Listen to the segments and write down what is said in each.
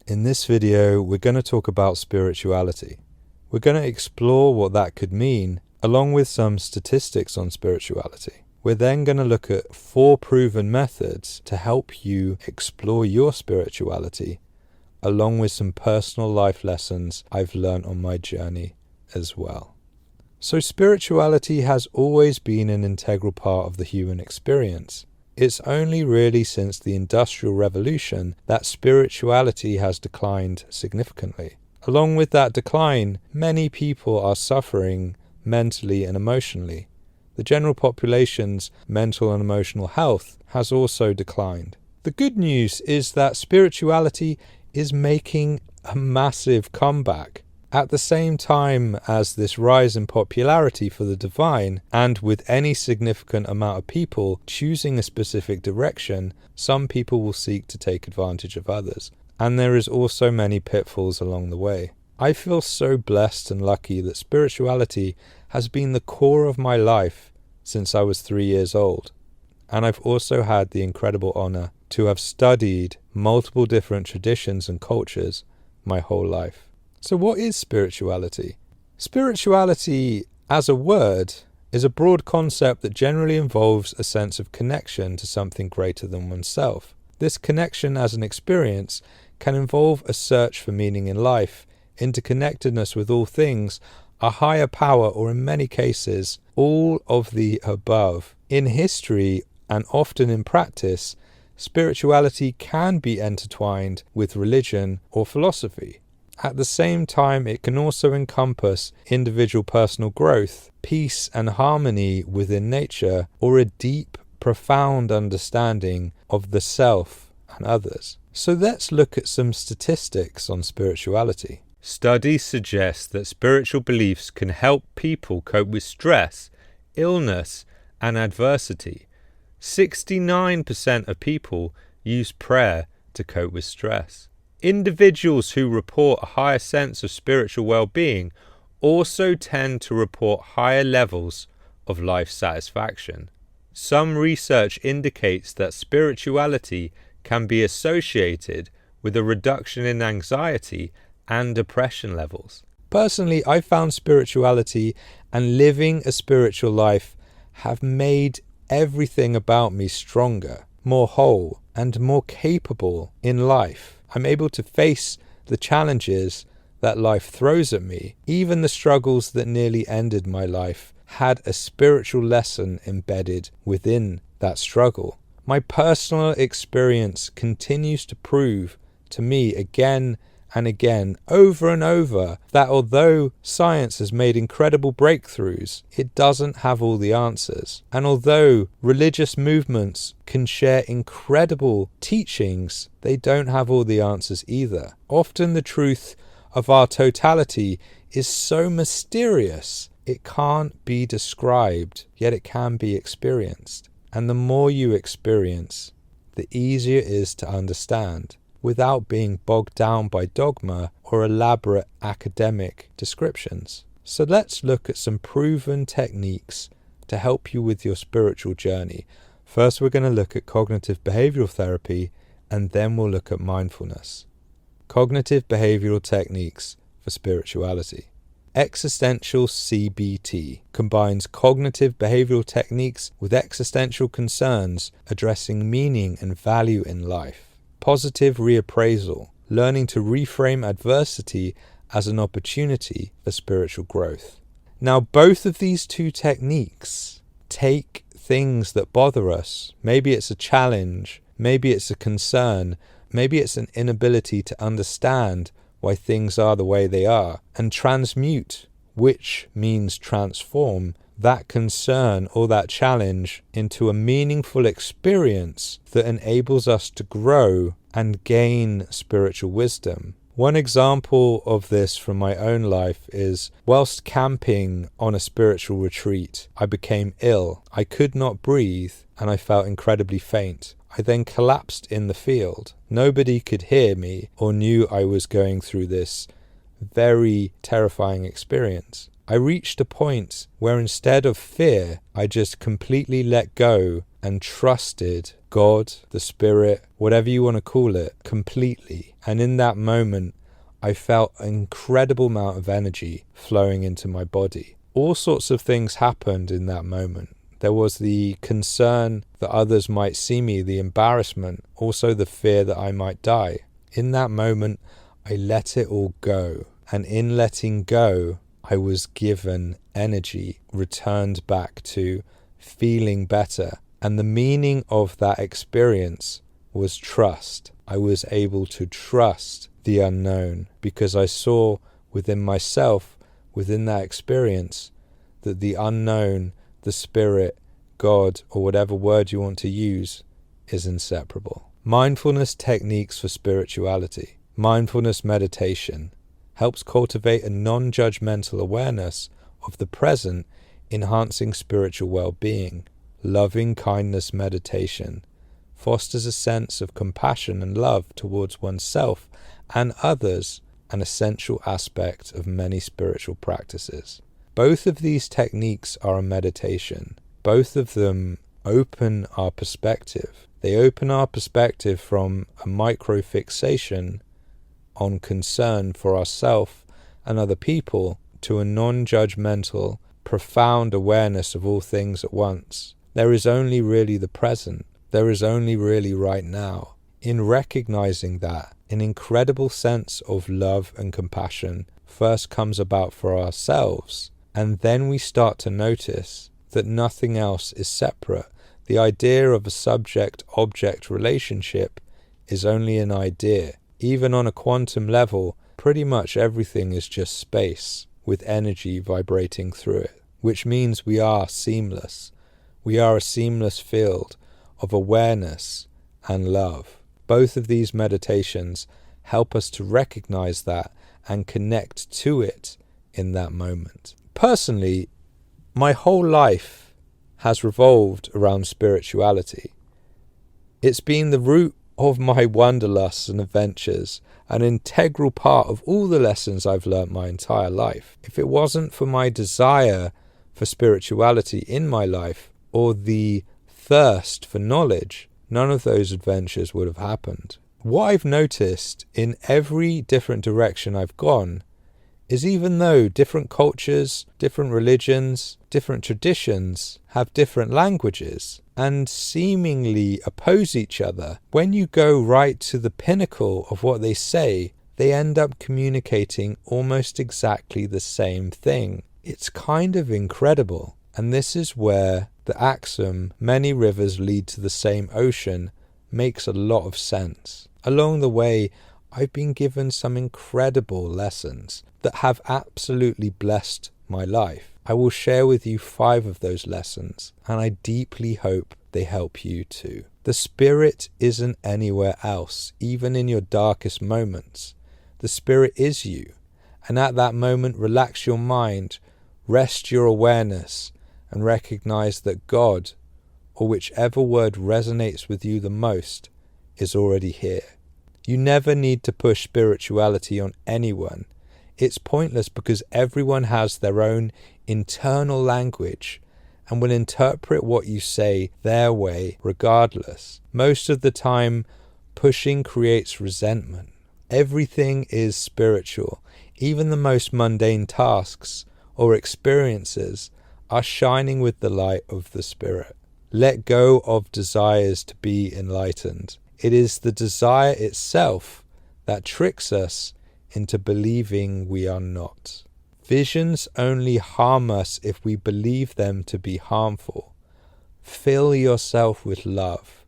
In this video, we're going to talk about spirituality. We're going to explore what that could mean, along with some statistics on spirituality. We're then going to look at 4 proven methods to help you explore your spirituality, along with some personal life lessons I've learned on my journey as well. So spirituality has always been an integral part of the human experience. It's only really since the Industrial Revolution that spirituality has declined significantly. Along with that decline, many people are suffering mentally and emotionally. The general population's mental and emotional health has also declined. The good news is that spirituality is making a massive comeback. At the same time as this rise in popularity for the divine, and with any significant amount of people choosing a specific direction, some people will seek to take advantage of others. And there is also many pitfalls along the way. I feel so blessed and lucky that spirituality has been the core of my life since I was 3 years old. And I've also had the incredible honor to have studied multiple different traditions and cultures my whole life. So what is spirituality? Spirituality, as a word, is a broad concept that generally involves a sense of connection to something greater than oneself. This connection as an experience can involve a search for meaning in life, interconnectedness with all things, a higher power, or in many cases, all of the above. In history, and often in practice, spirituality can be intertwined with religion or philosophy. At the same time, it can also encompass individual personal growth, peace and harmony within nature, or a deep, profound understanding of the self and others. So let's look at some statistics on spirituality. Studies suggest that spiritual beliefs can help people cope with stress, illness, and adversity. 69% of people use prayer to cope with stress. Individuals who report a higher sense of spiritual well-being also tend to report higher levels of life satisfaction. Some research indicates that spirituality can be associated with a reduction in anxiety and depression levels. Personally, I found spirituality and living a spiritual life have made everything about me stronger, more whole, and more capable in life. I'm able to face the challenges that life throws at me. Even the struggles that nearly ended my life had a spiritual lesson embedded within that struggle. My personal experience continues to prove to me again and again, over and over, that although science has made incredible breakthroughs, it doesn't have all the answers. And although religious movements can share incredible teachings, they don't have all the answers either. Often the truth of our totality is so mysterious, it can't be described, yet it can be experienced. And the more you experience, the easier it is to understand, without being bogged down by dogma or elaborate academic descriptions. So let's look at some proven techniques to help you with your spiritual journey. First, we're going to look at cognitive behavioral therapy, and then we'll look at mindfulness. Cognitive behavioral techniques for spirituality. Existential CBT combines cognitive behavioral techniques with existential concerns addressing meaning and value in life. Positive reappraisal, learning to reframe adversity as an opportunity for spiritual growth. Now, both of these two techniques take things that bother us. Maybe it's a challenge, maybe it's a concern, maybe it's an inability to understand why things are the way they are, and transmute, which means transform, that concern or that challenge into a meaningful experience that enables us to grow and gain spiritual wisdom. One example of this from my own life is whilst camping on a spiritual retreat, I became ill. I could not breathe and I felt incredibly faint. I then collapsed in the field. Nobody could hear me or knew I was going through this very terrifying experience. I reached a point where instead of fear, I just completely let go and trusted God, the spirit, whatever you want to call it, completely. And in that moment, I felt an incredible amount of energy flowing into my body. All sorts of things happened in that moment. There was the concern that others might see me, the embarrassment, also the fear that I might die. In that moment, I let it all go. And in letting go, I was given energy, returned back to feeling better. And the meaning of that experience was trust. I was able to trust the unknown because I saw within myself, within that experience, that the unknown, the spirit, God, or whatever word you want to use, is inseparable. Mindfulness techniques for spirituality. Mindfulness meditation helps cultivate a non-judgmental awareness of the present, enhancing spiritual well-being. Loving kindness meditation fosters a sense of compassion and love towards oneself and others, an essential aspect of many spiritual practices. Both of these techniques are a meditation. Both of them open our perspective. They open our perspective from a micro-fixation on concern for ourselves and other people to a non-judgmental, profound awareness of all things at once. There is only really the present. There is only really right now. In recognizing that, an incredible sense of love and compassion first comes about for ourselves, and then we start to notice that nothing else is separate. The idea of a subject-object relationship is only an idea. Even on a quantum level, pretty much everything is just space with energy vibrating through it, which means we are seamless. We are a seamless field of awareness and love. Both of these meditations help us to recognize that and connect to it in that moment. Personally, my whole life has revolved around spirituality. It's been the root of my wanderlusts and adventures, an integral part of all the lessons I've learnt my entire life. If it wasn't for my desire for spirituality in my life, or the thirst for knowledge, none of those adventures would have happened. What I've noticed in every different direction I've gone is even though different cultures, different religions, different traditions have different languages and seemingly oppose each other, when you go right to the pinnacle of what they say, they end up communicating almost exactly the same thing. It's kind of incredible. And this is where the axiom, many rivers lead to the same ocean, makes a lot of sense. Along the way, I've been given some incredible lessons that have absolutely blessed my life. I will share with you 5 of those lessons, and I deeply hope they help you too. The spirit isn't anywhere else, even in your darkest moments. The spirit is you, and at that moment, relax your mind, rest your awareness, and recognize that God, or whichever word resonates with you the most, is already here. You never need to push spirituality on anyone. It's pointless because everyone has their own internal language and will interpret what you say their way regardless. Most of the time, pushing creates resentment. Everything is spiritual. Even the most mundane tasks or experiences are shining with the light of the spirit. Let go of desires to be enlightened. It is the desire itself that tricks us into believing we are not. Visions only harm us if we believe them to be harmful. Fill yourself with love,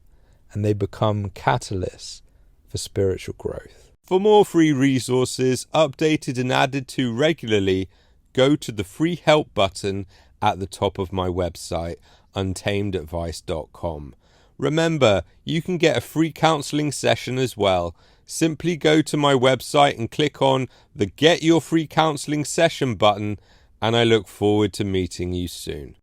and they become catalysts for spiritual growth. For more free resources, updated and added to regularly, go to the free help button at the top of my website, untamedadvice.com. Remember, you can get a free counselling session as well. Simply go to my website and click on the Get Your Free Counselling Session button, and I look forward to meeting you soon.